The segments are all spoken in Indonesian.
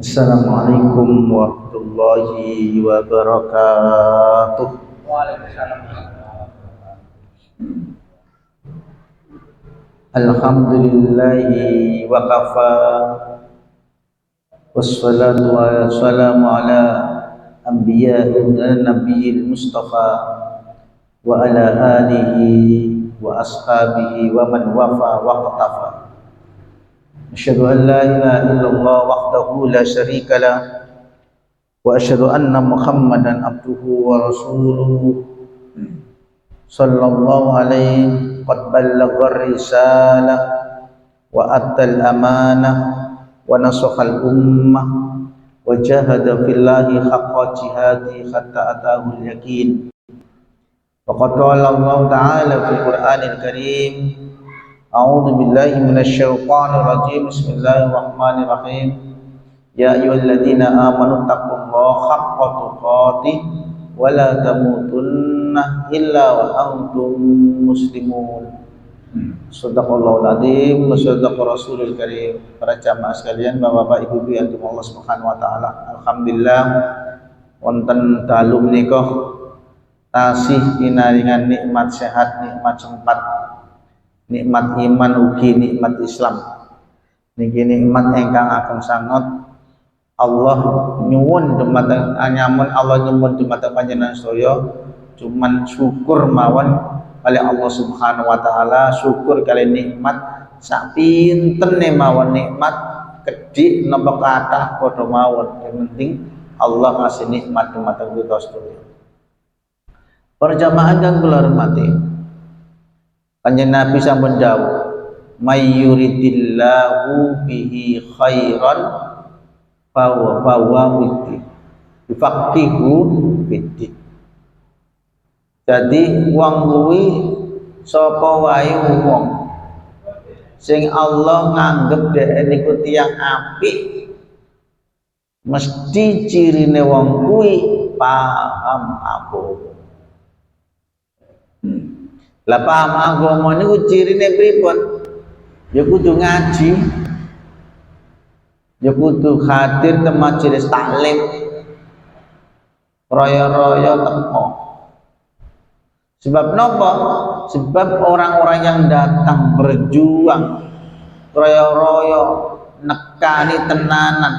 Assalamualaikum warahmatullahi wabarakatuh. Waalaikumsalam. Alhamdulillahi wa kafa. Wassalatu wassalamu ala anbiya'in nabiyil mustafa wa ala alihi wa ashabihi wa man wafa wa qatafa. Asyhadu an la ilaha illallah wahdahu la syarika lah wa asyhadu anna Muhammadan abduhu wa rasuluhu sallallahu alaihi qad ballagha risalah wa addal amanah wa nasakhal ummah wa jahada fillahi haqqa jihadi hatta atahul yaqin. Faqad qala Allah ta'ala fil Qur'anil Karim, a'udzu billahi minasyaitonir rajim. Bismillahirrahmanirrahim. Ya ayyuhalladzina amanu taqullaha haqqa tuqatih wa la tamutunna illa wa antum muslimun. Shadaqallahul adzim wa shadaqa rasulul karim. Para jamaah sekalian, Bapak-bapak, Ibu-ibu yang dimurkai Allah Subhanahu wa taala. Alhamdulillah wonten dalu menika tasih pinaringan nikmat sehat, nikmat sempat, nikmat iman ugi nikmat Islam. Niki nikmat ingkang ageng sanget. Allah nyuwun dumateng anyamun, Allah nyuwun dumateng panjenengan sedaya cuman syukur mawon kali Allah Subhanahu wa taala, syukur kali nikmat sak pintene mawon nikmat kedhik napa kathah padha mawon. Yang penting Allah ngasih nikmat dumateng kita sedaya. Para jamaah kang kula hormati, Kanjeng Nabi sampun dawuh, "May yuridillahu bihi khairan fahuwa yufaqihu fiddin." Jadi wong kuwi sapa wae wong sing Allah nganggep dhek niku tiyang apik, mesti cirine wong kuwi paham agama. Lah paham agama niku cirine pripun? Ya kudu ngaji, ya kudu hadir ke majelis taklim, royo-royo teko. Sebab napa? Sebab orang-orang yang datang berjuang royo-royo nekani tenanan,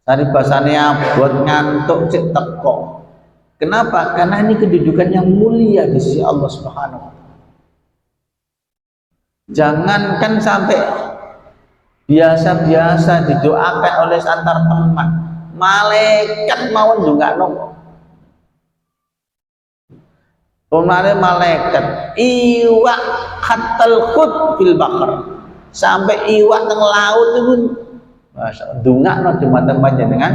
dari basane abot ngantuk cek teko. Kenapa? Karena ini kedudukan yang mulia di sisi Allah Subhanahu wa taala. Jangankan sampai biasa-biasa didoakan oleh antar teman, malaikat mawon ndongakno. Pemane malaikat iwak hatal khut fil bahr, sampai iwak teng laut itu masyaallah ndongakno dumateng panjenengan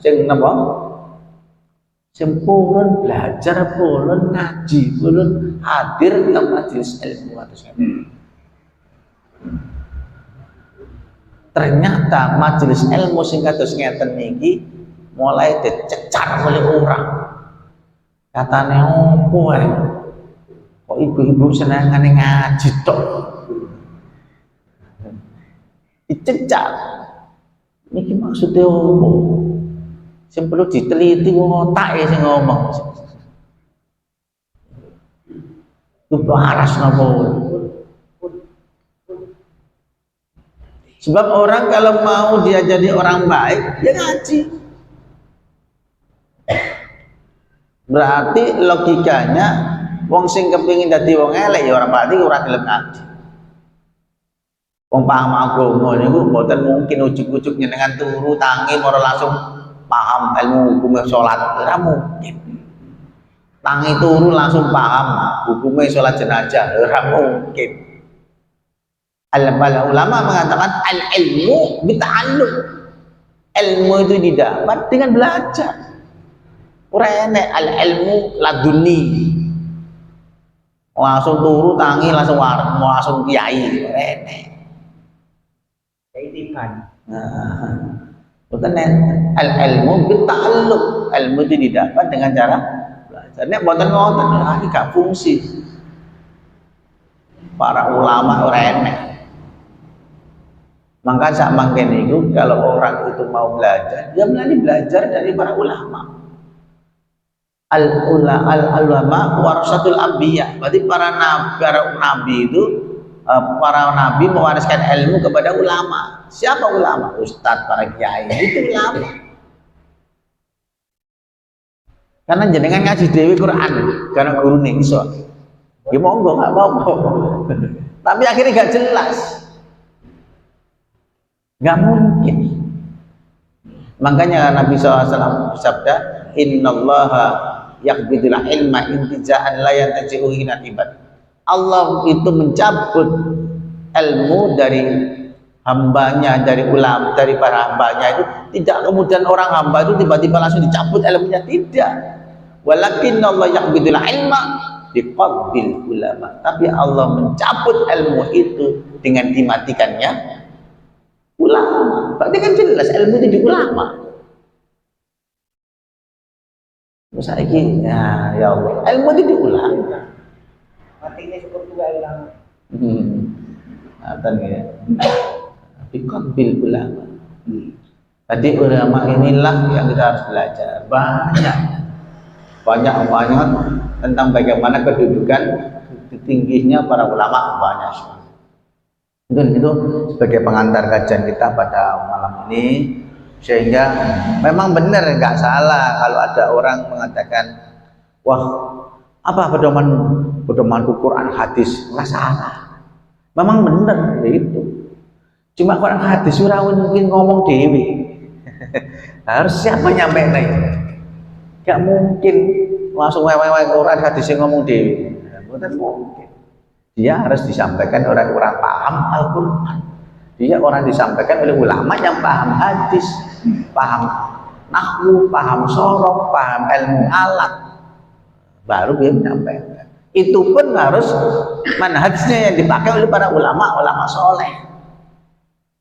sing napa? Sing purun belajar, purun ngaji, purun hadir ke majelis ilmu atus. Ternyata majelis ilmu sing kados ngeten niki mulai dicecar oleh orang. Katane opo ae? Kok ibu-ibu senengane ngaji tok? Dicecar. Niki maksudnya opo? Sing perlu diteliti wong otake sing ngomong. Ku waras napa? Sebab orang kalau mau dia jadi orang baik, dia ngaji. Berarti logikanya wong sing kepingin dadi wong elek ya ora berarti ora gelem ngaji. Wong paham agama niku mboten mungkin ujug-ujug nyenengan turu tangi ora langsung paham ilmu hukum salat, ora mungkin. Tangi turu langsung paham hukumnya salat jenazah, ora mungkin. Ulama mengatakan al-ilmu bita'allum. Ilmu itu didapat dengan belajar. Ora enek al-ilmu laduni. Langsung turu tangi langsung langsung kiai, ora enek. Kaitikan. Nah, bukan al-ilmu bita'allum. Ilmu itu didapat dengan cara belajar. Nek mboten ngoten iki gak fungsi. Para ulama ora enek. Maka sak mangkene itu kalau orang itu mau belajar, dia mesti belajar dari para ulama. Al ulama warasatul anbiya. Berarti para nabi itu para nabi mewariskan ilmu kepada ulama. Siapa ulama? Ustadz, para kiai itu ulama. Karena jenengan ngaji dewi Quran, karena guru nih iso. Ya monggo nggak apa-apa. Tapi akhirnya nggak jelas. Nggak mungkin. Makanya Nabi SAW bersabda, Innallaha yaqbidul ilma intija'an la yantaji'u hinatibat. Allah itu mencabut ilmu dari hambanya, dari ulama, dari para hambanya itu tidak kemudian orang hamba itu tiba-tiba langsung dicabut ilmunya, tidak. Walakin Allah yaqbidul ilma biqabdil ulama. Tapi Allah mencabut ilmu itu dengan dimatikannya ulama. Berarti kan jelas ilmu itu di ulama. Terus lagi, ya Allah, ilmu itu di ulama. Matinya seperti ulama. Nah, ya. Biqabdil ulama. Tadi ulama inilah yang kita harus belajar banyak tentang bagaimana kedudukan tingginya para ulama, banyak sekali. Itu sebagai pengantar kajian kita pada malam ini, sehingga memang benar, nggak salah kalau ada orang mengatakan, wah apa pedoman Quran hadis, nggak salah, memang benar itu. Cuma Quran hadis ora mungkin ngomong dewi. Harus siapa nyampe nih? Nggak mungkin langsung wewe Quran hadisnya ngomong dewi. Bukan mungkin. Dia harus disampaikan orang-orang paham Al-Quran. Dia orang disampaikan oleh ulama yang paham hadis, paham nahwu, paham sorok, paham ilmu alat, baru dia menyampaikan. Itu pun harus manhajnya yang dipakai oleh para ulama soleh,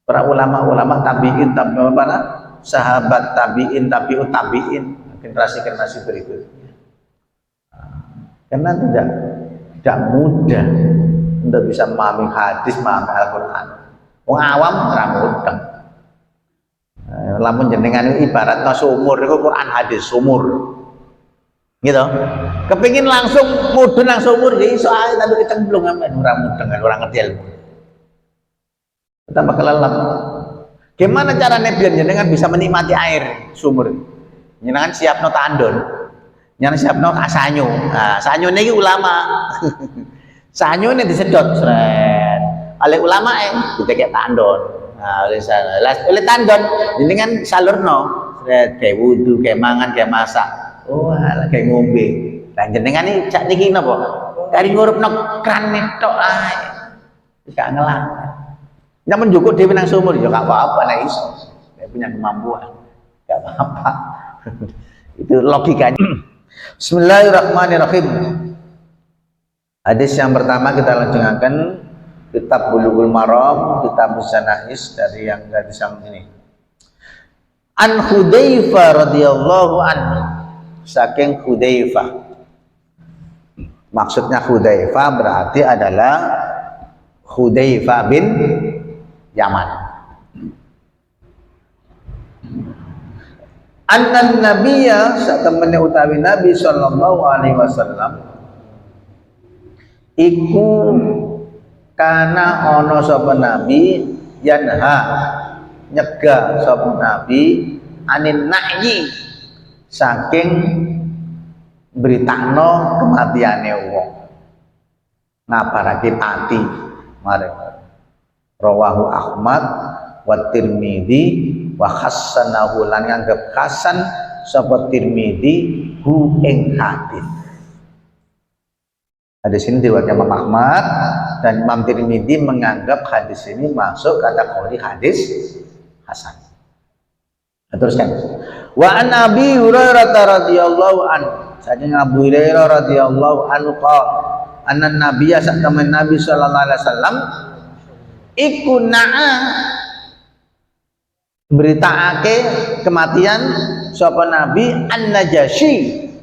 para ulama tabiin, para sahabat tabiin, tabiut tabiin, generasi berikutnya. Karena tidak mudah untuk bisa memahami hadis, memahami Al-Quran. Wong awam ora mudeng. Lamun jenengan ibaratnya sumur, itu Quran hadis sumur. Gitu. Kepingin langsung mudun nang sumur ya iso ae tapi kecemplung amen ora mudeng, ora ngerti ilmu. Tambah kelelep. Gimana caranya biar jenengan bisa menikmati air sumur? Jenengan siapno tandon. Jenengan siapno sanyo. Nah, sanyo niki ulama. Sanyo ini disedot seret. Oleh ulama kayak tandon. Nah, oleh tandon jenengan salurno seret kayak wudu, kayak mangan, kayak masak. Oh, kayak ngombe. Lah jenengan iki cak niki napa? Kari ngurupno kran tok ae. Wis gak ngelang. Nyamun njukuk dhewe nang sumur ya gak apa-apa nek iso. Nek punya kemampuan. Gak apa-apa. Itu logikanya. Bismillahirrahmanirrahim. Hadis yang pertama kita lanjutkan kitab Bulughul Maram, kitab Musanahis dari yang gadis yang ini. An Hudzaifah radhiyallahu anhu. Saking Hudzaifah. Maksudnya Hudzaifah berarti adalah Hudzaifah bin Yaman. Annan nabiyya satemene utawi Nabi sallallahu alaihi wasallam iku kana ana sapa nabi yanha nyegah sapa nabi anin na'yi saking beritakno kematiane wong ngabarake pati mare rawahu Ahmad wa Tirmidzi wa hassanahu lan nganggep hasan sapa Tirmidzi hu ing hadis. Hadis ini diriwayatkan Imam Ahmad dan Imam Tirmidzi menganggap hadis ini masuk kategori hadis hasan. Nah, teruskan. Wa an Abi Hurairah radhiyallahu anhu. Saking Abu Hurairah radhiyallahu anhu qala anna nabiyya sallallahu Nabi sallallahu alaihi wasallam iku na'a beritaake kematian sapa Nabi An-Najasyi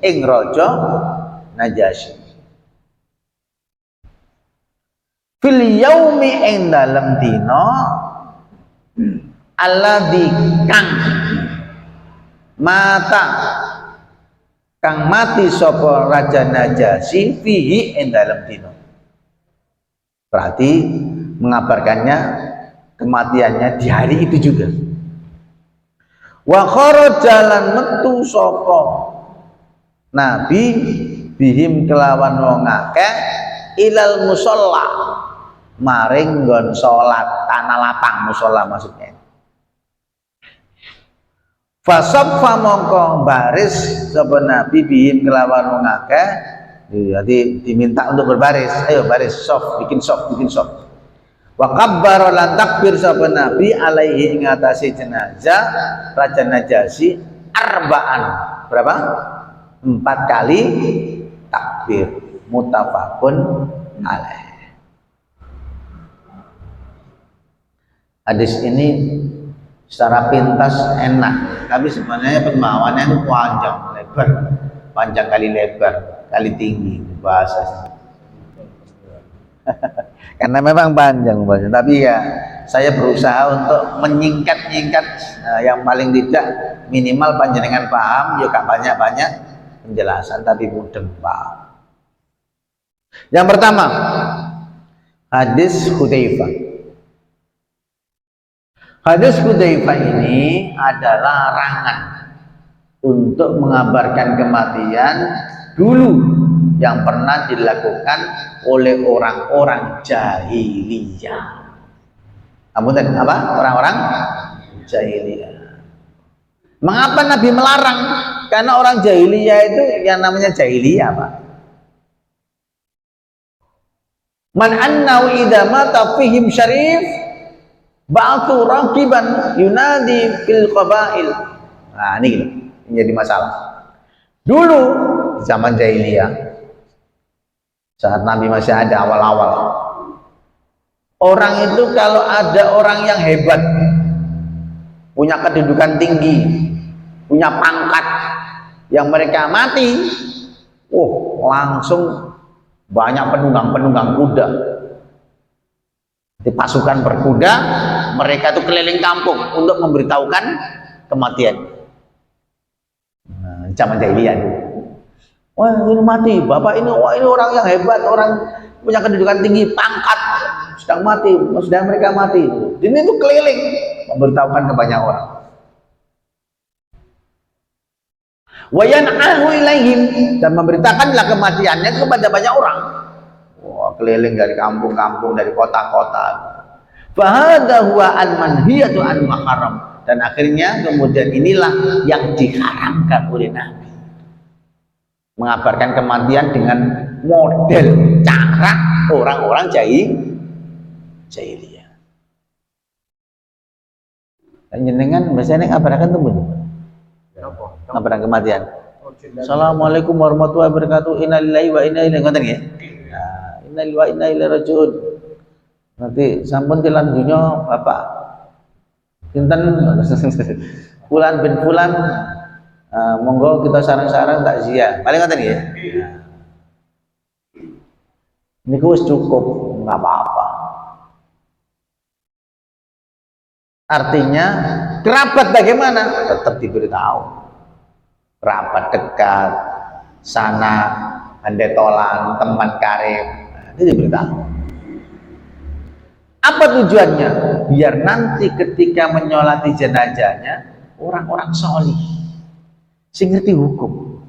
ing raja Najasyi. Fil yaumi ing dalem dina alladzi kang mata kang mati sapa Raja Najasyi fihi ing dalem dina. Berarti mengabarkannya kematiannya di hari itu juga. Wa kharaja lan metu sapa Nabi bihim kelawan wong akeh ilal musalla maring nggon salat tanah lapang, musala maksudnya. Fasaffa mongko baris sapa Nabi bihim kelawan wong akeh, jadi diminta untuk berbaris. Ayo baris, soft, bikin soft. Wa kabbara lan takbir sapa Nabi alaihi ing atase jenazah Raja Najasyi arba'an. Berapa? 4 kali takbir. Muttafaqun alaih. Hadis ini secara pintas enak, tapi sebenarnya pemahamannya itu panjang lebar, panjang kali lebar kali tinggi bahasa. Karena memang panjang bahasa, tapi ya saya berusaha untuk menyingkat yang paling tidak minimal panjenengan paham, juga banyak penjelasan tapi mudeng paham. Yang pertama, hadis Hudzaifah. Hadis Hudzaifah ini adalah larangan untuk mengabarkan kematian dulu yang pernah dilakukan oleh orang-orang jahiliyah. Apa? Orang-orang jahiliyah. Mengapa Nabi melarang? Karena orang jahiliyah itu yang namanya jahiliyah, Pak. Man annahu idza mata fihim syarif ba'athu raqiban yunadi fil qabail. Nah, ini jadi masalah. Dulu zaman jahiliyah, saat Nabi masih ada awal-awal, orang itu kalau ada orang yang hebat, punya kedudukan tinggi, punya pangkat, yang mereka mati, langsung banyak penunggang kuda. Di pasukan berkuda, mereka itu keliling kampung untuk memberitahukan kematian. Nah, zaman jahiliyah dulu. Wah, ini mati, bapak ini, wah ini orang yang hebat, orang punya kedudukan tinggi, pangkat, sedang mati, sedang mereka mati. Ini tuh keliling memberitahukan ke banyak orang. Wa yan'ahu ilaihim, dan memberitakanlah kematiannya kepada banyak orang. Wah, keliling dari kampung-kampung, dari kota-kota. Fahadha huwa al-manhiyatu an muharram, dan akhirnya kemudian inilah yang diharamkan oleh Nabi. Mengabarkan kematian dengan model cara orang-orang jahiliyah. Jenengan biasanya ngabarkan temen. Ngabarkan kematian. Assalamualaikum warahmatullahi wabarakatuh. Inna lillahi wa inna ilaihi raji'un. Inna lillahi wa inna ilaihi raji'un. Nanti sampun tilan dunya Bapak sinten Fulan bin Fulan, monggo kita sarang-sarang takziah. Paling ngoten nggih. Niku wis cukup, enggak apa-apa. Artinya kerabat bagaimana? Tetap diberitahu. Kerabat dekat, sana, handetolan, teman karib, itu diberitahu. Apa tujuannya? Biar nanti ketika menyolati jenazahnya orang-orang solih, sing ngerti hukum.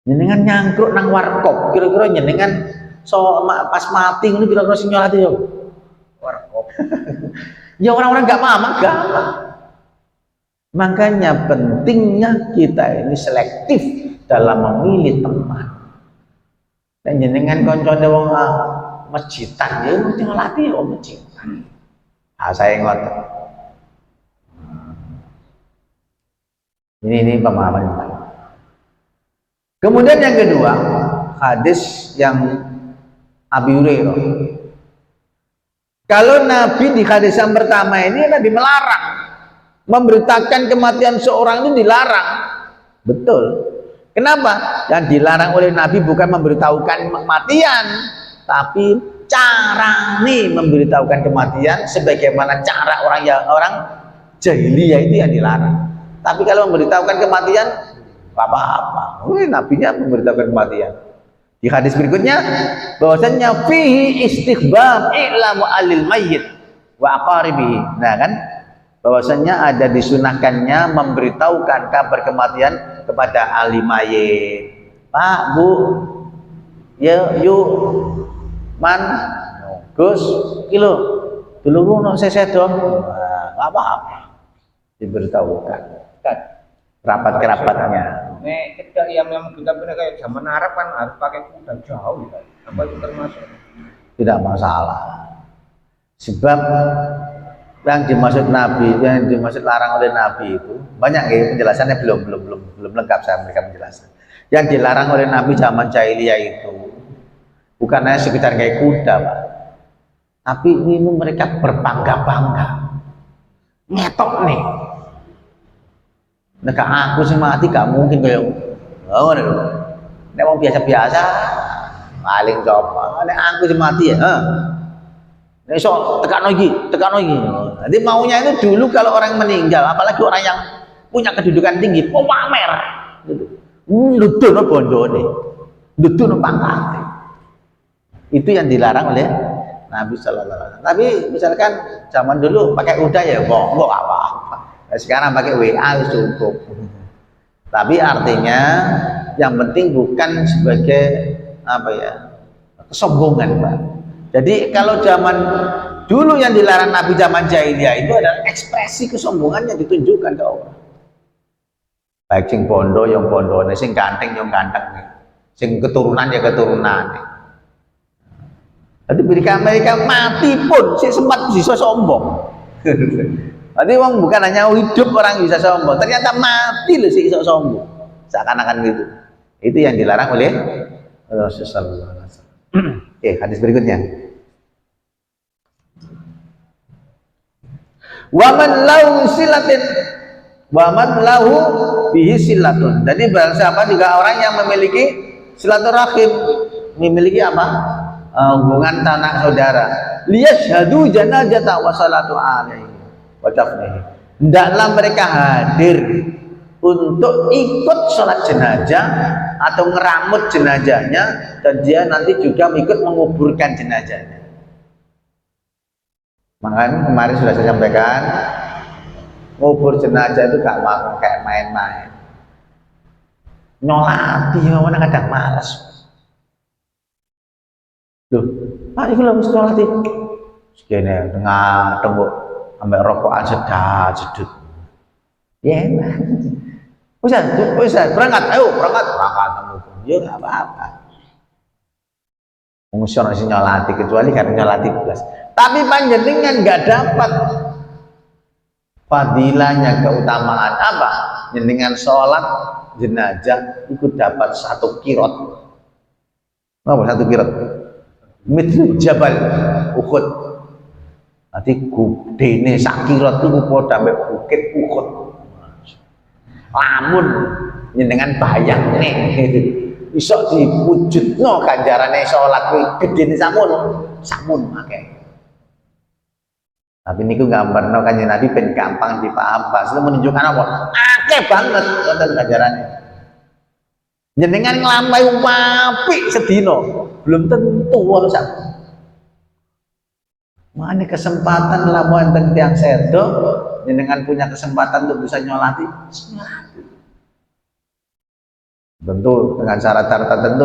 Jenengan nyangkruk nang warkop, kira-kira jenengan pas mati ini kira-kira sing nyolati yo warkop. Ya orang-orang nggak paham agama. Makanya pentingnya kita ini selektif dalam memilih teman. Dan jenengan koncone wong masjidan ya mesti ngelatih ya masjidan. Saya ngotot. Ini pemahaman. Kemudian yang kedua, hadis yang Abi Hurairah. Kalau Nabi di hadis yang pertama ini Nabi melarang, memberitakan kematian seorang itu dilarang. Betul. Kenapa? Yang dilarang oleh Nabi bukan memberitahukan kematian, tapi cara nih memberitahukan kematian sebagaimana cara orang jahiliyah itu yang dilarang. Tapi kalau memberitahukan kematian apa-apa. Nabinya memberitahukan kematian. Di hadis berikutnya bahwasanya fihi istighbab i'lamu alil mayyit wa aqaribihi. Nah kan bahwasanya ada disunahkannya memberitahukan kabar kematian kepada ahli mayit. Pak, Bu, ya yuk man Gus kilo dulu no sesedom. Nah, apa-apa diberitahukan kan rapat-kerapatnya. Kita yang kita punya kayak zaman Arab kan harus pakai kuda jauh ya. Apa itu termasuk? Tidak masalah. Sebab yang dimaksud Nabi, yang dimaksud larang oleh Nabi itu banyak ya, penjelasannya belum lengkap saya memberikan penjelasan. Yang dilarang oleh Nabi zaman jahiliyah itu bukan hanya sekedar kayak kuda, Pak. Tapi ini mereka berbangga-bangga. Ngetok nih. Nek aku sih mati gak mungkin kayak ngono lho. Nek wong biasa-biasa paling coba. Nek aku sih mati ya, nek iso tekakno iki. Jadi maunya itu dulu kalau orang meninggal, apalagi orang yang punya kedudukan tinggi, pamer gitu. Nuduhno bondone. Nuduhno pangkate. Itu yang dilarang oleh Nabi sallallahu alaihi wasallam. Tapi misalkan zaman dulu pakai kuda ya monggo apa-apa. Sekarang pakai WA cukup. Tapi artinya yang penting bukan sebagai apa ya kesombongan, Pak. Jadi kalau zaman dulu yang dilarang Nabi zaman jahiliyah itu adalah ekspresi kesombongan yang ditunjukkan ke orang. Baik sing bondo yang bondone, sing ganteng yang ganteng, sing keturunan ya keturunan. Jadi mereka mati pun si sempat bisa sombong. Berarti wong bukan hanya hidup orang bisa sombong, ternyata mati loh sih iso sombong. Seakan-akan gitu. Itu yang dilarang oleh Rasulullah SAW. Oke, hadis berikutnya. Waman lahu silatin, waman lahu bihi silatun. Jadi barang siapa juga orang yang memiliki silaturahim, memiliki apa? Hubungan tanah saudara. Liyashhadu janazata wa salatu alaihi. Hendaklah mereka hadir untuk ikut sholat jenazah atau ngeramut jenazahnya, dan dia nanti juga ikut menguburkan jenazahnya. Makanya kemarin sudah saya sampaikan, ngubur jenazah itu gak mau kayak main-main. Nyolati mana kadang malas. Loh, Pak itu lah mesti nyolati. Segini tengah tembok sampai rokokan sedut. Ya enak. Ustaz, berangkat, ayo berangkat ya nggak apa-apa. Mengusir nasi nyolati, kecuali karena nyolati belas. Tapi panjenengan nggak dapat fadilahnya, keutamaan apa? Jenengan sholat jenazah ikut dapat 1 kirot. Apa 1 kirot? Mithl Jabal Uhud. Nanti gudene sakirot itu padha ambek bukit Uhud. Lamun jenengan bayang nih iso diwujudno ganjarane salat kuwi gedene samun akeh. Tapi niku gambarno Kanjeng Nabi ben gampang dipaham, Pak. Itu menunjukkan apa? Akeh banget wonten ganjarane. Jenengan nglampahi apik sedina, belum tentu wong sak. Mana kesempatan lah mau enten tiang sedo, jenengan punya kesempatan untuk bisa nyolati, nyolati. Tentu dengan syarat-syarat tertentu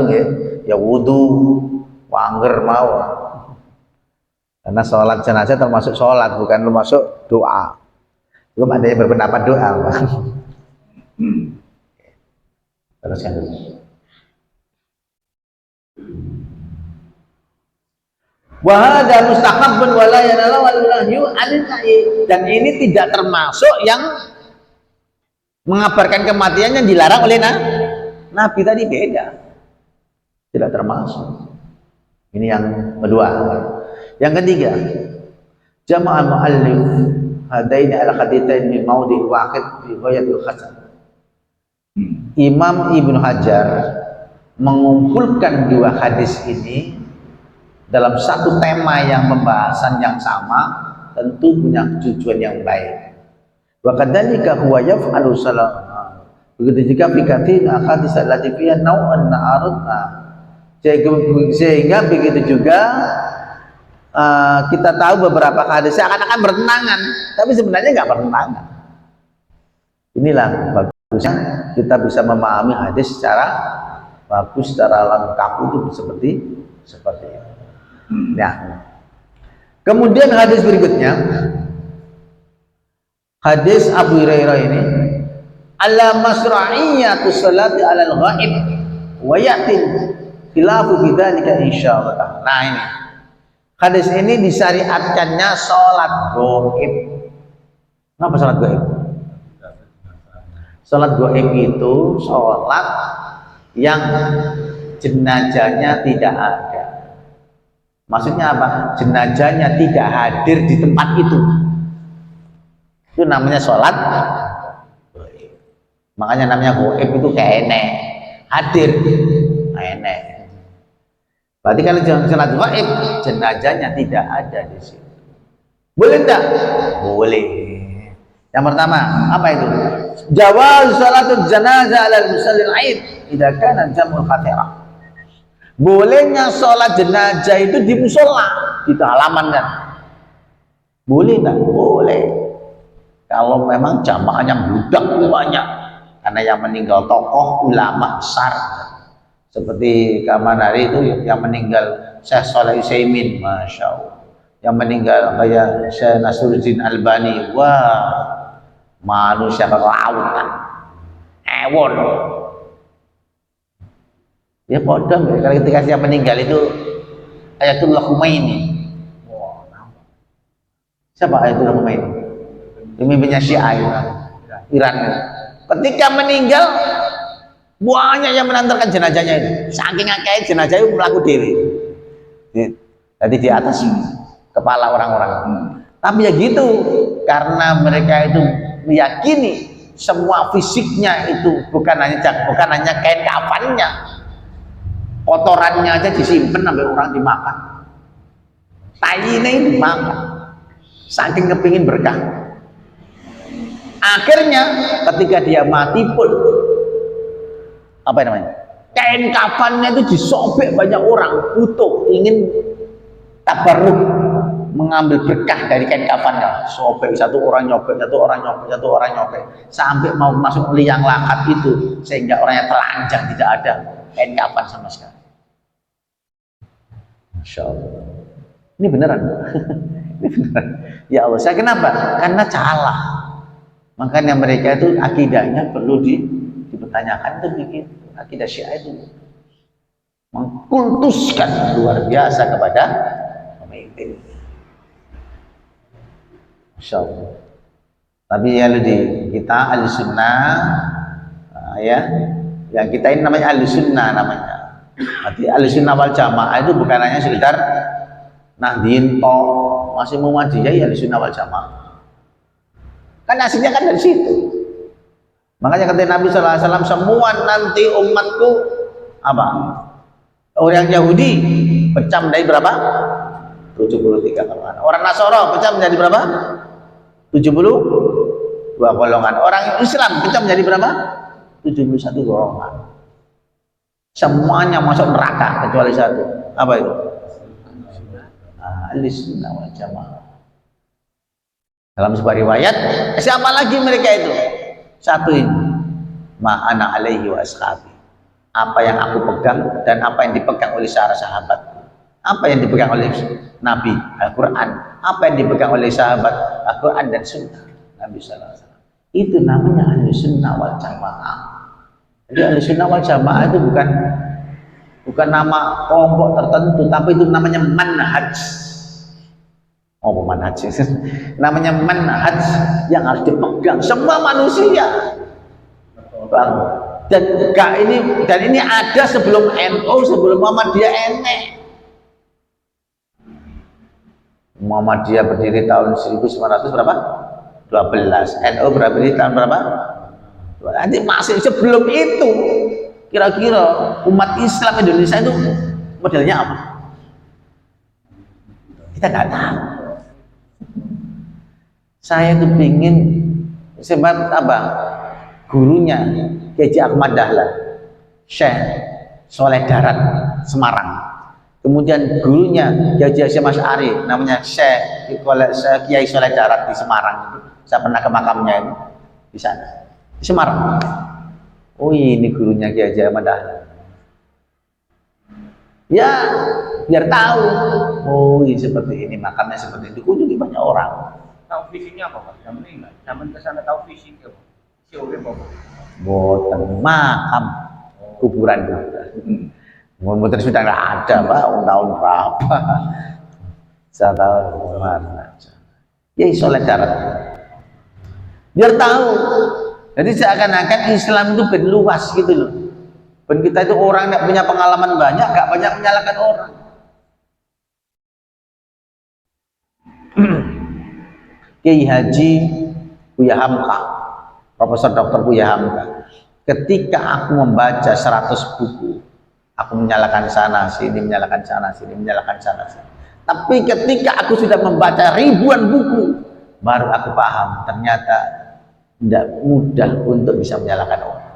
ya wudu, wangger mau. Karena sholat jenazah termasuk sholat, bukan termasuk doa. Belum ada yang berpendapat doa, Pak. Teruskan dulu. Wahada mustahabun wala yanala walunahyu anil nahi, dan ini tidak termasuk yang mengabarkan kematian yang dilarang oleh Nabi tadi, beda, tidak termasuk. Ini yang kedua. Yang ketiga, jama'al muallif hadaini ala haditsain min maudhi' wahid fi ghayatil hasan. Imam Ibnu Hajar mengumpulkan 2 hadis ini dalam satu tema yang pembahasan yang sama tentu punya tujuan yang baik. Wa kadzalika huwa yaf'alu salam. Begitu juga fikatin ahadits allati fiha naw'an na'arudna. Sehingga begitu juga kita tahu beberapa hadis seakan-akan bertentangan, tapi sebenarnya nggak bertentangan. Inilah bagusnya kita bisa memahami hadis secara bagus, secara lengkap itu seperti itu. Nah, kemudian hadis berikutnya, hadis Abu Hurairah ini, ala masra'iyatu salati alal ghaib wa yatin khilafu bidzalika insyaallah. Nah, ini hadis ini disyariatkannya sholat gaib. Kenapa sholat gaib? Sholat gaib itu sholat yang jenazahnya tidak ada. Maksudnya apa? Jenazahnya tidak hadir di tempat itu. Itu namanya sholat gaib. Makanya namanya gaib itu kene, hadir, kene. Berarti kalau sholat gaib, jenazahnya tidak ada di situ. Boleh enggak? Boleh. Yang pertama, apa itu? Jawaz sholatul janazah ala musallil aid idza kana jam'ul khatirah. Bolehnya sholat jenazah itu di musola, di halaman kan? Boleh enggak? Boleh. Kalau memang jamaahnya budak banyak, karena yang meninggal tokoh ulama besar. Seperti kapan hari itu yang meninggal Syekh Shalih Utsaimin, masya Allah. Yang meninggal kayak Syekh Nasruddin Albani, wah manusia kelautan, ewon. Ya bodoh, kalau ketika siapa meninggal itu Ayatullah Khomeini. Wow. Siapa Ayatullah Khomeini? Pemimpinnya Syiah Iran. Ketika meninggal banyak yang menantarkan jenazahnya itu. Saking akeh jenazah itu melaku diri. Jadi di atas kepala orang-orang. Tapi ya gitu, karena mereka itu meyakini semua fisiknya itu bukan hanya kain kafannya, kotorannya aja disimpan sampai orang dimakan, tainya dimakan, saking kepingin berkah. Akhirnya ketika dia mati pun apa namanya, kain kafannya itu disobek banyak orang, butuh ingin tabarruk, mengambil berkah dari kain kafannya. Sobek, satu orang nyobek, sampai mau masuk liang lahat itu, sehingga orangnya telanjang, tidak ada kain kafan sama sekali. Masya Allah, ini beneran. Ini beneran. Ya Allah, saya kenapa? Karena salah. Makanya mereka itu akidahnya perlu dipertanyakan. Itu begitu, akidah Syiah itu mengkultuskan luar biasa kepada pemimpin. Masya Allah. Tapi ya kita Ahlussunnah, ya, yang kita ini namanya Ahlussunnah namanya. Arti Ahlussunnah wal Jamaah itu bukan hanya sekedar Nahdien toh, masih Muhammadiyah ya Ahlussunnah wal Jamaah. Kan aslinya kan dari situ. Makanya kata Nabi SAW, semua nanti umatku apa? Orang Yahudi pecah dari berapa? 73 golongan. Orang Nasara pecah menjadi berapa? 72 golongan. Orang Islam pecah menjadi berapa? 71 golongan. Semuanya masuk neraka kecuali satu. Apa itu? Ahlussunnah wal Jamaah. Dalam sebuah riwayat, siapa lagi mereka itu? Satu ini, ma'ana alaihi wa ashabi. Apa yang aku pegang dan apa yang dipegang oleh sahabatku. Apa yang dipegang oleh Nabi Al-Quran, apa yang dipegang oleh sahabat Al-Quran dan Sunnah Nabi SAW. Itu namanya Ahlussunnah wal Jamaah. Jadi Ahlussunnah wal Jamaah itu bukan nama kelompok tertentu, tapi itu namanya manhaj. Oh, manhaj. Namanya manhaj yang harus dipegang semua manusia. Dan ini ada sebelum NU, sebelum Muhammadiyah enek. Muhammadiyah berdiri tahun 1900 berapa? 12. NU berdiri tahun berapa? Nanti masih sebelum itu. Kira-kira umat Islam Indonesia itu modelnya apa? Kita nggak tahu. Saya tuh pingin sebab apa? Gurunya Kiai Ahmad Dahlan, Syekh Soleh Darat Semarang. Kemudian gurunya Kiai Hasyim Asy'ari namanya Syekh Kiai Soleh Darat di Semarang. Saya pernah ke makamnya itu di sana, di Semarang. Oh ini gurunya Kiai Ahmad Dahlan. Ya biar tahu. Oh ini seperti ini, makamnya seperti itu. Kunjungi banyak orang. Tahu fisiknya apa Pak? Yang meninggal. Zaman kesana tahu fisiknya apa? Si urip apa? Boten makam kuburan itu. Mungkin sudah nggak ada Pak, tahun berapa? Saya tahu mana. Ya Soleh Darat. Biar tahu. Jadi seakan-akan Islam itu ben luas gitu loh. Ben kita itu orang yang punya pengalaman banyak, gak banyak menyalahkan orang. Kiai Haji Buya Hamka, Profesor Dr. Buya Hamka, ketika aku membaca 100 buku, aku menyalahkan sana sini, menyalahkan sana sini, menyalahkan sana sini. Tapi ketika aku sudah membaca ribuan buku, baru aku paham ternyata tidak mudah untuk bisa menyalahkan orang.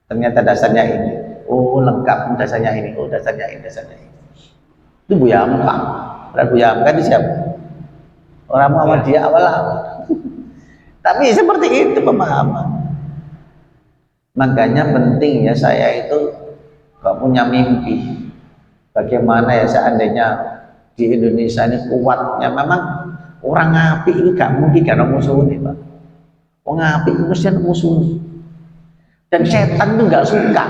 Ternyata dasarnya ini, oh lengkap dasarnya ini, oh dasarnya ini, dasarnya ini. Itu Buya Hamka. Padahal Buya Hamka itu siapa? Orang Muhammadiyah awal-awal. Tapi seperti itu pemahaman. Makanya penting ya saya itu gak punya mimpi. Bagaimana ya seandainya di Indonesia ini kuatnya, memang orang ngapik itu gak mungkin karena musuhnya Pak. Orang ngapik itu mesti musuhnya. Dan setan itu nggak suka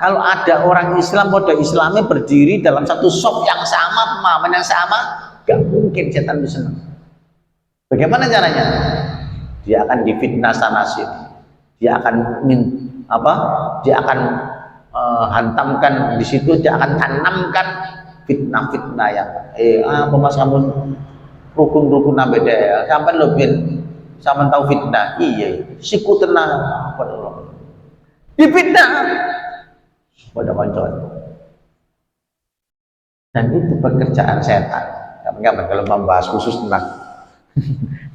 kalau ada orang Islam pada Islamnya berdiri dalam satu sop yang sama, pemahaman yang sama, nggak mungkin setan itu senang. Bagaimana caranya? Dia akan difitnah sana sini, dia akan dia akan hantamkan di situ, dia akan tanamkan fitnah-fitnah yang apa mas kamu rukun-rukun beda ya, sampai lebih sama tahu fitnah, iya, siku tenang apa dulu. Difitnah pada koncoan, dan itu pekerjaan setan. Kapan-kapan kalau membahas khusus tentang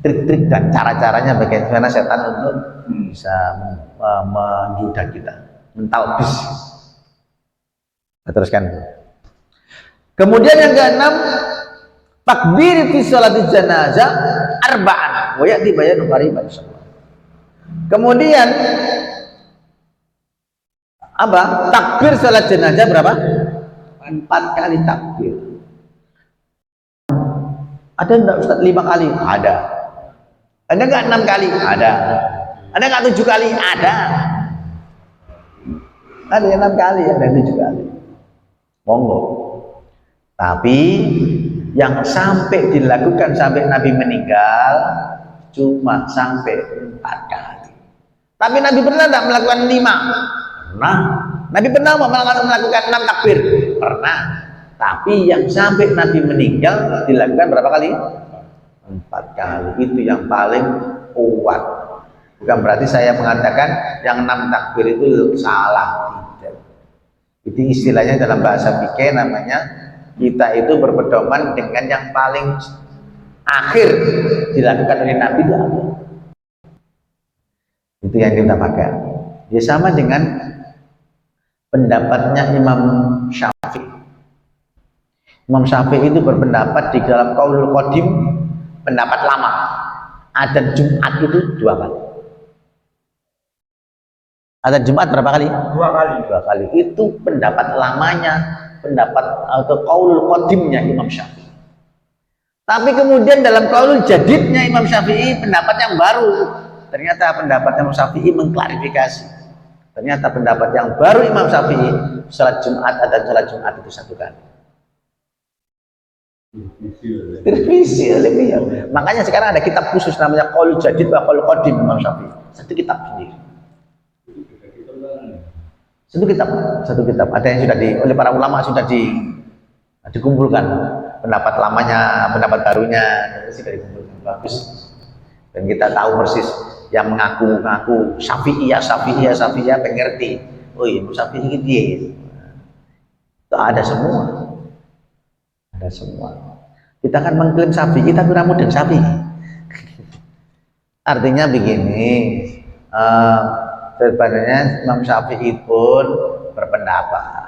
trik-trik dan cara-caranya bagaimana setan untuk bisa menjudah kita, mentalbis. Teruskan. Kemudian yang keenam, takbir fi sholati janazah arba'an wa ya'ti bayanu qariban insyaallah. Kemudian apa? Takbir sholat jenazah berapa? 4 kali takbir. Ada enggak Ustaz 5 kali? Ada. Ada enggak 6 kali? Ada. Ada enggak 7 kali? Ada. Ada yang 6 kali, ada yang 7 kali. Monggo. Tapi yang sampai dilakukan sampai Nabi meninggal cuma sampai 4 kali. Tapi Nabi pernah enggak melakukan 5? Pernah. Nabi pernah melakukan 6 takbir? Pernah. Tapi yang sampai Nabi meninggal dilakukan berapa kali? 4 kali. Itu yang paling kuat. Bukan berarti saya mengatakan yang 6 takbir itu salah. Tidak. Itu istilahnya dalam bahasa fikih namanya kita itu berpedoman dengan yang paling akhir dilakukan oleh Nabi itu apa? Itu yang kita pakai. Dia sama dengan pendapatnya Imam Syafi'i. Imam Syafi'i itu berpendapat di dalam Qaulul Qadim, pendapat lama, adzan Jumat itu 2 kali. Adzan Jumat berapa kali? 2 kali. 2 kali. Itu pendapat lamanya, pendapat atau Qaulul Qadimnya Imam Syafi'i. Tapi kemudian dalam Qaulul Jadidnya Imam Syafi'i pendapat yang baru. Ternyata pendapat Imam Syafi'i mengklarifikasi. Ternyata pendapat yang baru Imam Syafi'i, salat Jumat dan salat Jumat itu 1 kali. Direvisi oleh beliau. Makanya sekarang ada kitab khusus namanya Qaulul Jadid wa Qaulul Qadim Imam Syafi'i. Satu kitab sendiri. Satu kitab. Ada yang sudah oleh para ulama sudah dikumpulkan pendapat lamanya, pendapat barunya sudah dikumpulkan. Bagus. Dan kita tahu persis yang mengaku-ngaku Syafi'iyah pengerti. Oh iya, Syafi'i dia. Itu ada semua. Kita kan mengklaim Syafi'i tapi ora mudeng Syafi'i. Artinya begini, sebenarnya Imam Syafi'i pun berpendapat.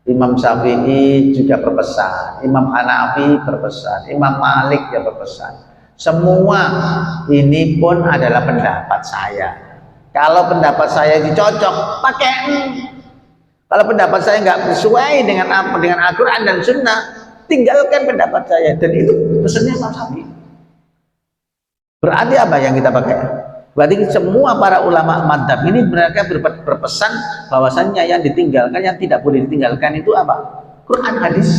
Imam Syafi'i juga berpesan, Imam Hanafi berpesan, Imam Malik ya berpesan. Semua ini pun adalah pendapat saya. Kalau pendapat saya dicocok, pakai Kalau pendapat saya nggak sesuai dengan apa, dengan Al-Quran dan Sunnah, tinggalkan pendapat saya. Dan itu pesannya Imam Syafi'i. Berarti apa yang kita pakai? Berarti semua para ulama madhab ini mereka berpesan bahwasannya yang ditinggalkan, yang tidak boleh ditinggalkan itu apa? Quran, hadis.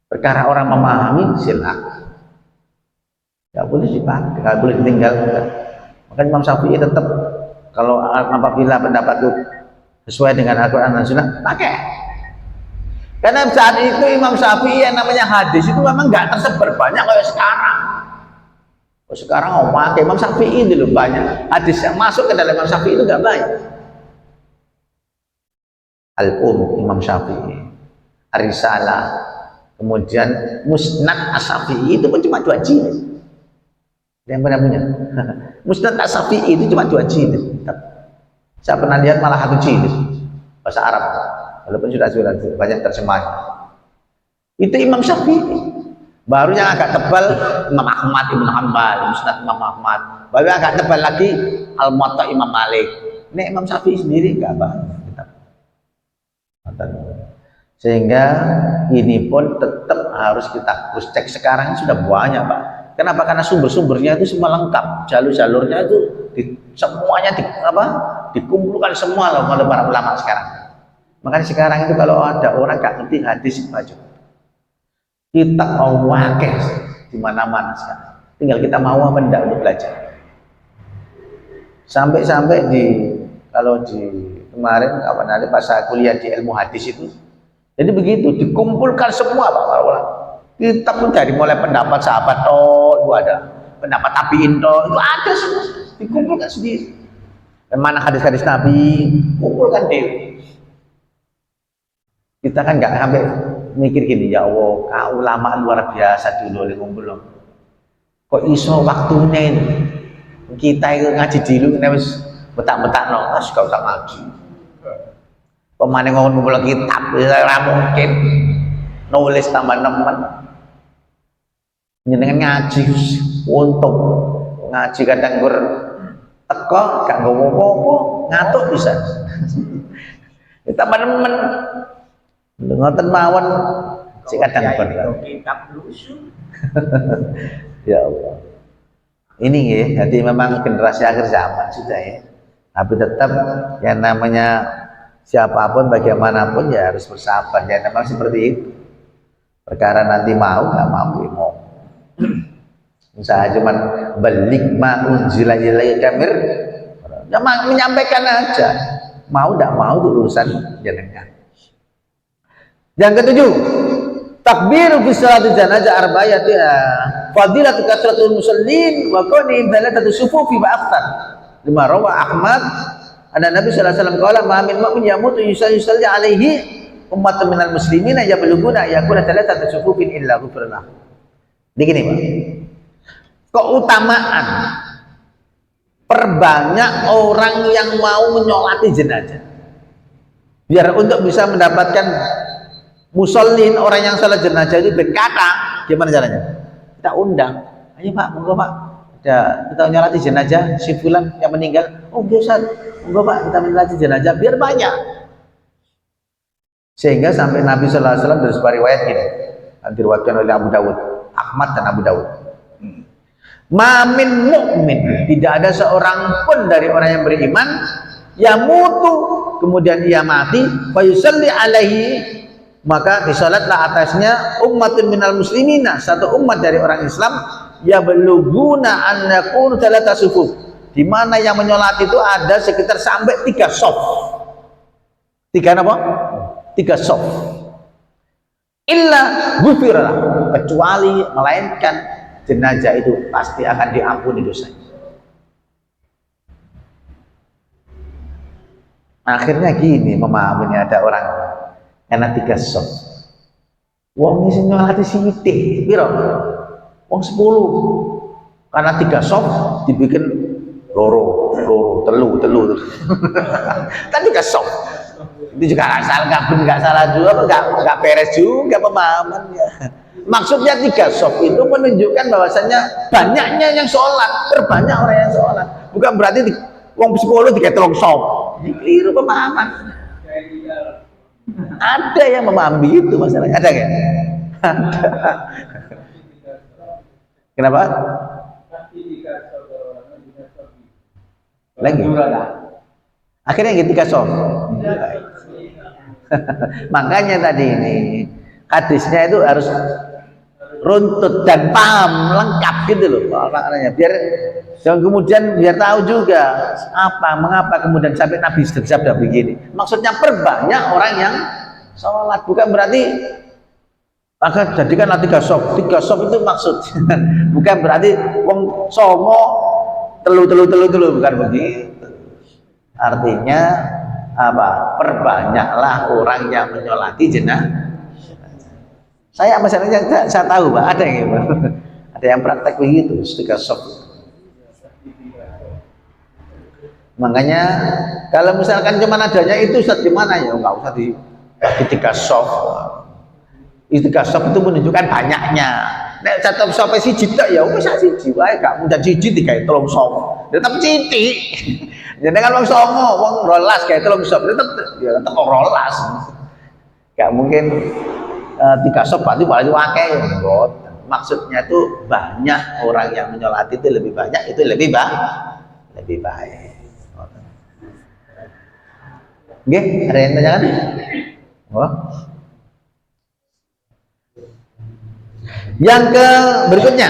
Perkara orang memahami silakan. Tidak boleh dipakai, tidak boleh ditinggalkan. Makanya Imam Syafi'i tetap kalau apabila pendapat itu sesuai dengan Al-Quran dan Sunnah, pakai. Karena saat itu Imam Syafi'i yang namanya hadis itu memang nggak tersebar banyak kayak sekarang. Sekarang pakai Imam Syafi'i dulu banyak. Hadis yang masuk ke dalam Imam Syafi'i itu nggak banyak. Imam Syafi'i, Ar-Risalah, kemudian Musnad As-Syafi'i itu pun cuma 2 jilid. Yang pernah punya Musnad As-Syafi'i itu cuma 2 jilid. Saya pernah lihat malah 1 jilid bahasa Arab, walaupun sudah banyak terjemahan. Itu Imam Syafi'i. Baru yang agak tebal Imam Ahmad Ibn Hanbal, Musnad Imam Ahmad. Baru yang agak tebal lagi Al-Muwatta Imam Malik. Ini Imam Syafi'i sendiri enggak banyak. Sehingga ini pun tetap harus kita cross check. Sekarang sudah banyak, Pak. Kenapa? Karena sumber-sumbernya itu semua lengkap, jalur-jalurnya itu semuanya dikumpulkan semua loh oleh para ulama sekarang. Makanya sekarang itu kalau ada orang gak ngerti hadis baca. Kita mau wakil di mana-mana sekarang. Tinggal kita mau apa enggak untuk belajar. Sampai-sampai kalau di kemarin nanti pas saya kuliah di ilmu hadis itu, jadi begitu dikumpulkan semua Pak para ulama. Kita pun dari mulai pendapat sahabat itu ada, pendapat tabiin itu ada semua, dikumpulkan sendiri. Dan mana hadis-hadis Nabi, kumpulkan dewi. Kita kan nggak sampai mikir gini, ya Allah, ulama luar biasa dulu dikumpul. Kok iso waktunya ini? Kita itu ngaji dulu, harus betak-betak nongos, gak usah ngaji. Pemane ngumpul kitab, ora mungkin nulis tambah nemen. Nyenengan ngaji untung ngaji kadang teko gak nggowo apa-apa, ngatuk bisa. Tambah nemen. Ngoten mawon sik kadang kitab lusuh. Ya Allah. Ini ya, jadi memang generasi akhir zaman sudah ya. Tapi tetap yang namanya siapapun bagaimanapun ya harus bersabar. Ya memang seperti itu. Perkara nanti mau nggak mau ya mau. Misalnya cuman balik ma unzila ilaika mir, ya menyampaikan aja. Mau nggak mau itu urusan jenengan. Yang ketujuh, takbiru fi sholati janazah arba'ati fadilatu kasratul musallin wa qani thalathatu sufufi wa akthar. Lima rawa Ahmad ada Nabi sallallahu alaihi wasallam qala ma min mu'min yamutu yusalli alaihi ummatun minal muslimina yabluguna yakuna thalathatu sufufin illa ghufira lahu. Begini Pak. Keutamaan perbanyak orang yang mau menyolati jenazah. Biar untuk bisa mendapatkan musallin, orang yang salat jenazah itu berkata, gimana caranya? Kita undang, ayo Pak, monggo Pak, kita nyolati jenazah si fulan yang meninggal. Oh Ustaz, monggo Pak, kita menyolati jenazah biar banyak. Sehingga sampai Nabi sallallahu alaihi wasallam dari sebuah riwayat gini, diriwayatkan oleh Abu Dawud, Ahmad dan Abu Dawud. Mamin mukmin, tidak ada seorang pun dari orang yang beriman yang mutu kemudian ia mati, fa yusalli alaihi, maka disalatlah atasnya ummatun minal muslimina, satu umat dari orang Islam, ya beluguna an yakunu talata sufuf, di mana yang menyolat itu ada sekitar sampai 3 sof. 3 apa? 3 sof. Illa ghufira, kecuali melainkan jenazah itu pasti akan diampuni dosanya. Akhirnya gini memahaminya, ada orang karena 3 sof. Wong sing nyolati sithik piro? Wong 10. Karena 3 sop dibikin loro, telu. Kan 3 sop. Itu juga nggak salah juga, nggak beres juga pemahamannya. Maksudnya 3 sop itu menunjukkan bahwasanya banyaknya yang sholat, terbanyak orang yang sholat. Bukan berarti wong 10 3 sop. Ini keliru pemahaman. Ada yang memahami itu masalahnya, ada nggak? Kenapa? Lagi? Akhirnya yang 3 sop. Makanya tadi ini hadisnya itu harus runtut dan paham lengkap gitu loh maknanya, biar jangan kemudian biar tahu juga mengapa kemudian sampai Nabi bersabda begini. Maksudnya perbanyak orang yang sholat, bukan berarti maka jadikanlah 3 sop. 3 sop itu maksudnya bukan berarti wong songo telu, bukan begitu. Artinya apa? Perbanyaklah orang yang menyolati jenazah. Saya masalahnya saya tahu Pak, ada yang ada yang praktek begitu, 3 sop. Makanya kalau misalkan cuma adanya itu Ustaz gimana ya, nggak usah di 3 sop. 3 sop itu menunjukkan banyaknya. Nek satu sop siji tok ya wis siji wae, gak mudah siji digawe 3 sop. Tetep sithik. Jadi kan wong songo, wong 12 gawe 3 sop tetep ya tetep 12. Gak mungkin 3 sop berarti paling akeh. Maksudnya itu banyak orang yang menyolati itu lebih banyak, itu lebih baik. Oke, ada yang tanya kan? Oh. Yang ke berikutnya,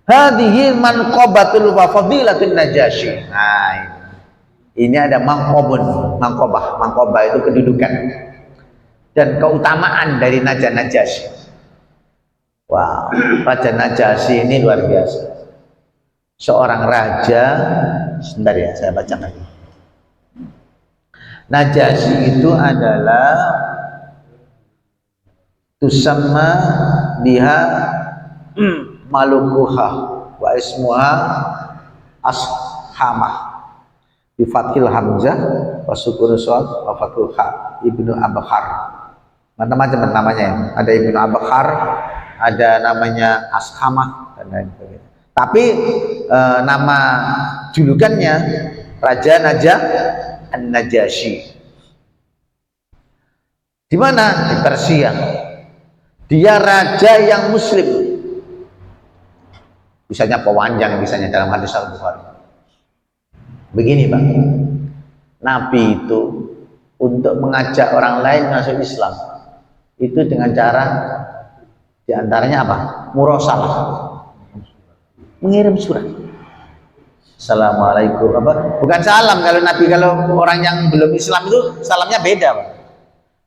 hadhihi manqabatul wa fadilatul Najasyi. Nah, ini ada mangkobah itu kedudukan dan keutamaan dari Najasyi. Wow, Raja Najasyi ini luar biasa. Seorang raja, sebentar ya, saya bacakan. Najasyi itu adalah tusamma biha malukuha wa ismuha ashamah bi fathil hamzah wa sukun shad wa fathul ha ibnu Abkhar. Macam-macam namanya. Ada ibnu Abkhar, ada namanya Ashamah dan lain sebagainya. Tapi nama julukannya Raja An-Najasyi. Di mana? Di Persia. Dia raja yang muslim. Bisanya pewanjang, bisanya dalam hadis Al-Bukhari. Begini Pak, Nabi itu untuk mengajak orang lain masuk Islam itu dengan cara diantaranya apa? Murasalah, mengirim surat. Assalamualaikum apa? Bukan salam. Kalau Nabi, kalau orang yang belum Islam itu salamnya beda Pak.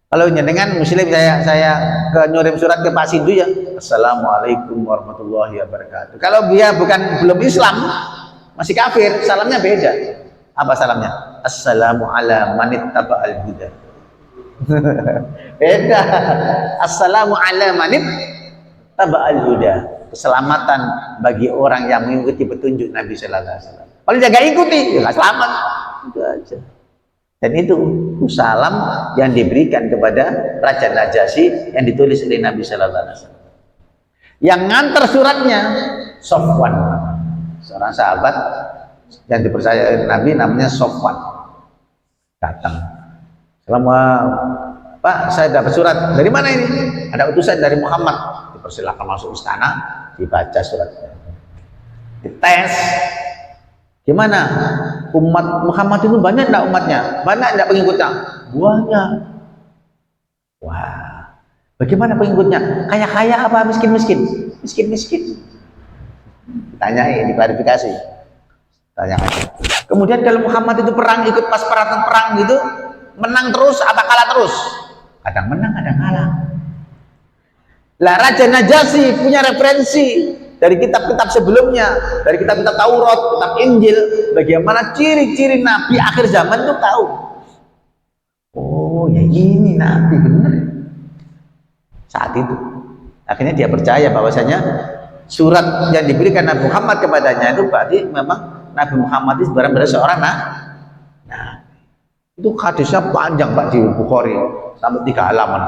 Kalau dengan muslim saya ke ngirim surat ke Pak Sindu ya, Assalamualaikum warahmatullahi wabarakatuh. Kalau dia belum Islam, masih kafir, salamnya beda. Apa salamnya? Assalamu ala manittaba'al huda. Beda. Assalamu ala manittaba'al huda. Keselamatan bagi orang yang mengikuti petunjuk Nabi sallallahu alaihi wasallam. Kalau dia nggak ikuti, ya nggak selamat. Itu aja. Dan itu salam yang diberikan kepada Raja Najasyi yang ditulis oleh Nabi sallallahu alaihi wasallam. Yang ngantar suratnya Sofwan, seorang sahabat yang dipercaya Nabi, namanya Sofwan. Datang. Pak, saya dapat surat. Dari mana ini? Ada utusan dari Muhammad. Dipersilakan masuk istana, dibaca suratnya. Dites. Gimana? Umat Muhammad itu banyak enggak umatnya? Banyak enggak pengikutnya? Banyak. Wah. Bagaimana pengikutnya? Kaya-kaya apa miskin-miskin? Miskin-miskin. Ditanyain, diklarifikasi. Tanyakan. Kemudian kalau Muhammad itu perang, ikut pas perang gitu, menang terus apa kalah terus? Kadang menang, kadang kalah. Lah Raja Najasyi punya referensi dari kitab-kitab sebelumnya, dari kitab-kitab Taurat, kitab Injil, bagaimana ciri-ciri Nabi akhir zaman itu tahu. Oh ya ini Nabi benar. saat itu. Akhirnya dia percaya bahwasanya surat yang diberikan Nabi Muhammad kepadanya itu berarti memang Nabi Muhammad itu benar-benar seorang nah itu hadisnya panjang Pak di Bukhari sampai 3 halaman,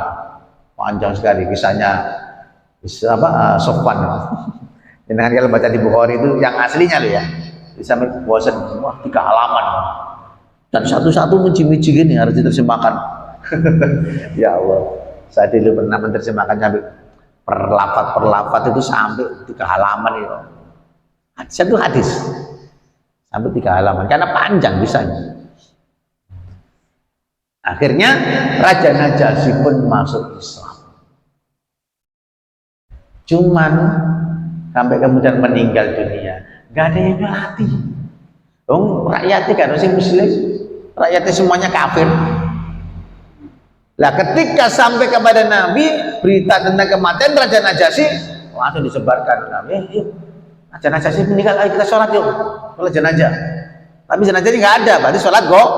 panjang sekali kisahnya Sofwan. Dengan kalau baca di Bukhari itu yang aslinya loh ya, sampai bosan, wah 3 halaman dan satu-satu menci-menci gini harus diterjemahkan. Ya Allah, saya dulu pernah menerjemahkan sampai per lafaz itu sampai 3 halaman itu. Satu hadis sampai 3 halaman karena panjang bisanya. Akhirnya Raja Najasyi pun masuk Islam. Cuman sampai kemudian meninggal dunia, gak ada yang ngelatih. Rakyatnya kan masih muslim, rakyatnya semuanya kafir. Lah ketika sampai kepada Nabi berita tentang kematian Raja Najasyi, langsung disebarkan. Nabi, yuk, Raja Najasyi meninggal, ayo kita sholat yuk, sholat jenazah. Tapi jenazahnya nggak ada, berarti sholat goib.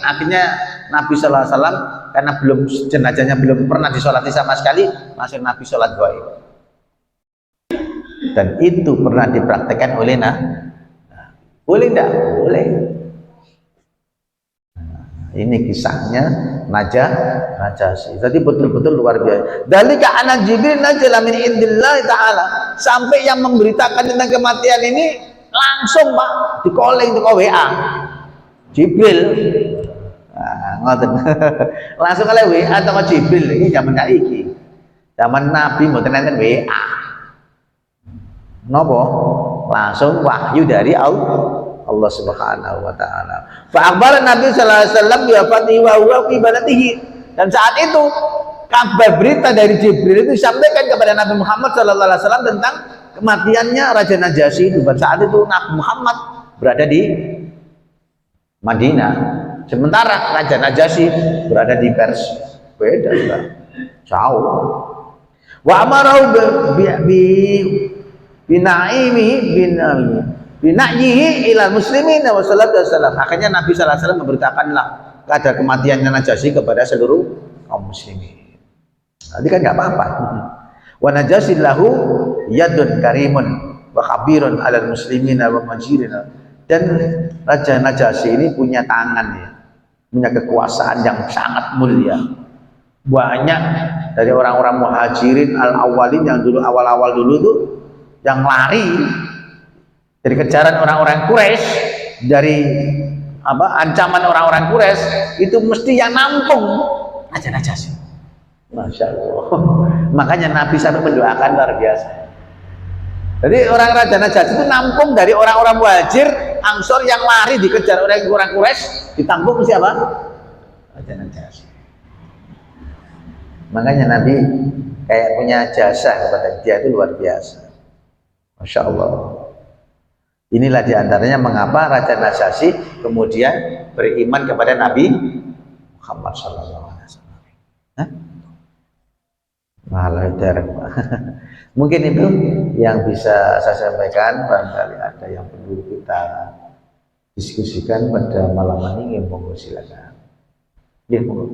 Akhirnya Nabi SAW karena jenazahnya belum pernah disolati sama sekali, langsung Nabi sholat goib. Dan itu pernah dipraktekkan oleh boleh enggak? Boleh. Ini kisahnya Najasyi. Jadi betul-betul luar biasa. Dalika anak Jibril nazala min indillah taala. Sampai yang memberitakan tentang kematian ini langsung Pak di calling ke WA. Jibril. Ngoten. Langsung oleh WA atau Jibril ini zaman saiki. Zaman Nabi mboten enten WA. Napa? Langsung wahyu dari Allah Subhanahu wa taala. Fa akhbara Nabi sallallahu alaihi wasallam bi wafatihi wa huwa fi baladihi. Dan saat itu kabar berita dari Jibril itu disampaikan kepada Nabi Muhammad sallallahu alaihi wasallam tentang kematiannya Raja Najasyi itu. Pada saat itu Nabi Muhammad berada di Madinah. Sementara Raja Najasyi berada di Pers. Beda enggak? Jauh. Wa amarahu binaihi ilal muslimin wa sallallahu alaihi wasallam. Akhirnya Nabi sallallahu alaihi wasallam memberitakanlah keadaan kematiannya Najasyi kepada seluruh kaum muslimin. Tadi kan nggak apa-apa. Wa Najasyi lahu yadun karimun wa khabirun alal muslimina wa majirina. Dan Raja Najasyi ini punya tangan ya, punya kekuasaan yang sangat mulia. Banyak dari orang-orang muhajirin al-awwalin yang dulu awal-awal dulu tuh yang lari dari kejaran orang-orang Quraisy, dari ancaman orang-orang Quraisy, itu mesti yang nampung Raja Najasyi. Masya Allah. Makanya Nabi sampai mendoakan luar biasa. Jadi orang Raja Najasyi itu nampung dari orang-orang muhajir Ansor yang lari dikejar oleh orang Quraisy, ditampung siapa? Raja Najasyi. Makanya Nabi kayak punya jasa kepada dia, itu luar biasa. Masya Allah. Inilah diantaranya mengapa Raja Najasyi kemudian beriman kepada Nabi Muhammad SAW. Mungkin itu yang bisa saya sampaikan. Barangkali ada yang perlu kita diskusikan pada malam ini, monggo silakan. Ya, monggo.